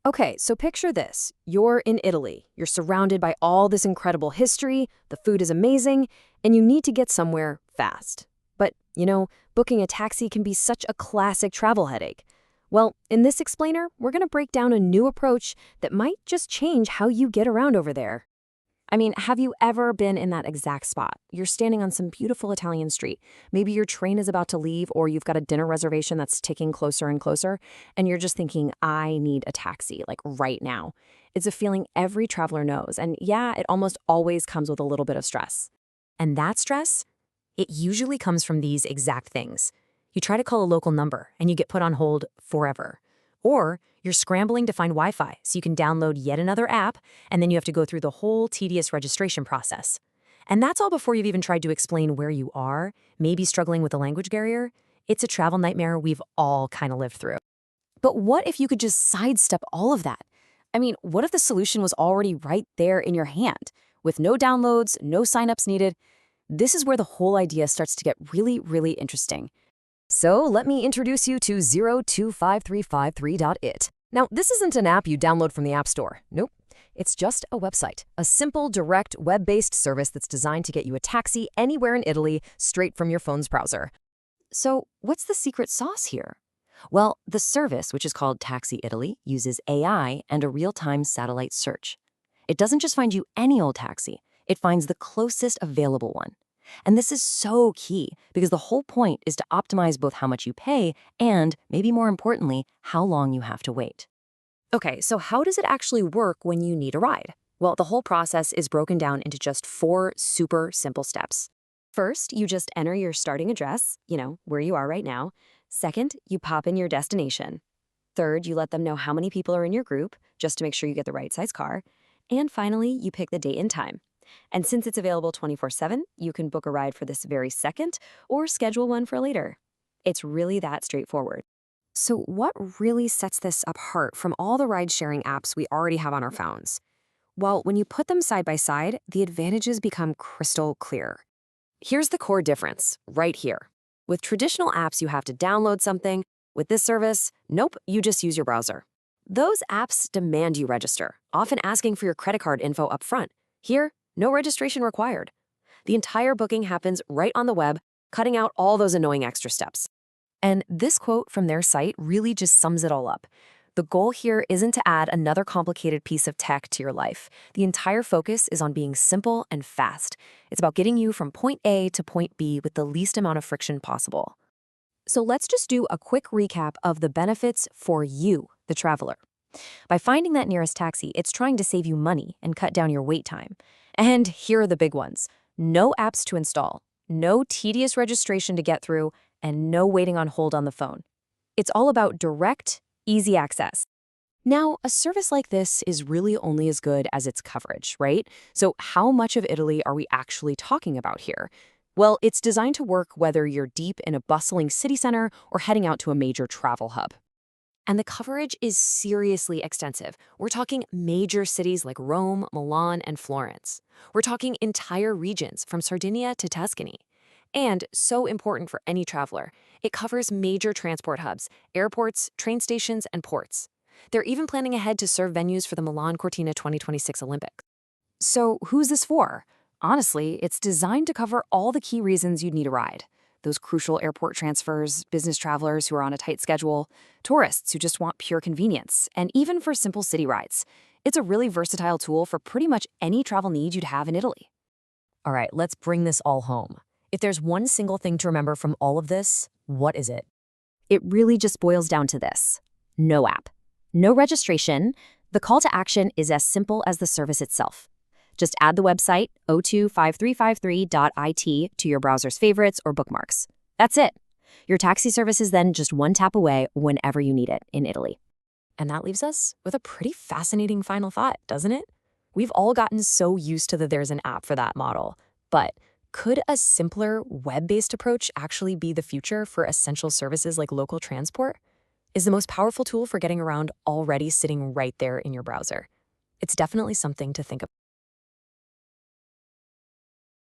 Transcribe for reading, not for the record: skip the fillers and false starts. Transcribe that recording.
Okay, so picture this. You're in Italy. You're surrounded by all this incredible history, the food is amazing, and you need to get somewhere fast. But, booking a taxi can be such a classic travel headache. Well, in this explainer, we're going to break down a new approach that might just change how you get around over there. I mean, have you ever been in that exact spot? You're standing on some beautiful Italian street. Maybe your train is about to leave, or you've got a dinner reservation that's ticking closer and closer, and you're just thinking, I need a taxi, like right now. It's a feeling every traveler knows, and yeah, it almost always comes with a little bit of stress. And that stress, it usually comes from these exact things. You try to call a local number, and you get put on hold forever. Or you're scrambling to find Wi-Fi so you can download yet another app, and then you have to go through the whole tedious registration process. And that's all before you've even tried to explain where you are, maybe struggling with a language barrier. It's a travel nightmare we've all kind of lived through. But what if you could just sidestep all of that? I mean, what if the solution was already right there in your hand, with no downloads, no signups needed? This is where the whole idea starts to get really, really interesting. So let me introduce you to 025353.it. Now, this isn't an app you download from the App Store. Nope. It's just a website, a simple, direct, web-based service that's designed to get you a taxi anywhere in Italy straight from your phone's browser. So what's the secret sauce here? Well, the service, which is called Taxi Italy, uses AI and a real-time satellite search. It doesn't just find you any old taxi, it finds the closest available one. And this is so key because the whole point is to optimize both how much you pay and, maybe more importantly, how long you have to wait. Okay, so how does it actually work when you need a ride? Well, the whole process is broken down into just 4 super simple steps. First, you just enter your starting address, where you are right now. Second, you pop in your destination. Third, you let them know how many people are in your group, just to make sure you get the right size car. And finally, you pick the date and time. And since it's available 24/7, you can book a ride for this very second or schedule one for later. It's really that straightforward. So what really sets this apart from all the ride-sharing apps we already have on our phones? Well, when you put them side by side, the advantages become crystal clear. Here's the core difference, right here. With traditional apps, you have to download something. With this service, nope, you just use your browser. Those apps demand you register, often asking for your credit card info up front. Here, no registration required. The entire booking happens right on the web, cutting out all those annoying extra steps. And this quote from their site really just sums it all up. The goal here isn't to add another complicated piece of tech to your life. The entire focus is on being simple and fast. It's about getting you from point A to point B with the least amount of friction possible. So let's just do a quick recap of the benefits for you, the traveler. By finding that nearest taxi, it's trying to save you money and cut down your wait time. And here are the big ones. No apps to install, no tedious registration to get through, and no waiting on hold on the phone. It's all about direct, easy access. Now, a service like this is really only as good as its coverage, right? So how much of Italy are we actually talking about here? Well, it's designed to work whether you're deep in a bustling city center or heading out to a major travel hub. And the coverage is seriously extensive. We're talking major cities like Rome, Milan, and Florence. We're talking entire regions from Sardinia to Tuscany. And so important for any traveler, it covers major transport hubs, airports, train stations, and ports. They're even planning ahead to serve venues for the Milan Cortina 2026 Olympics. So who's this for? Honestly, it's designed to cover all the key reasons you'd need a ride. Those crucial airport transfers, business travelers who are on a tight schedule, tourists who just want pure convenience, and even for simple city rides. It's a really versatile tool for pretty much any travel need you'd have in Italy. All right, let's bring this all home. If there's one single thing to remember from all of this, what is it? It really just boils down to this. No app. No registration. The call to action is as simple as the service itself. Just add the website 025353.it to your browser's favorites or bookmarks. That's it. Your taxi service is then just one tap away whenever you need it in Italy. And that leaves us with a pretty fascinating final thought, doesn't it? We've all gotten so used to the there's an app for that model. But could a simpler web-based approach actually be the future for essential services like local transport? Is the most powerful tool for getting around already sitting right there in your browser? It's definitely something to think about.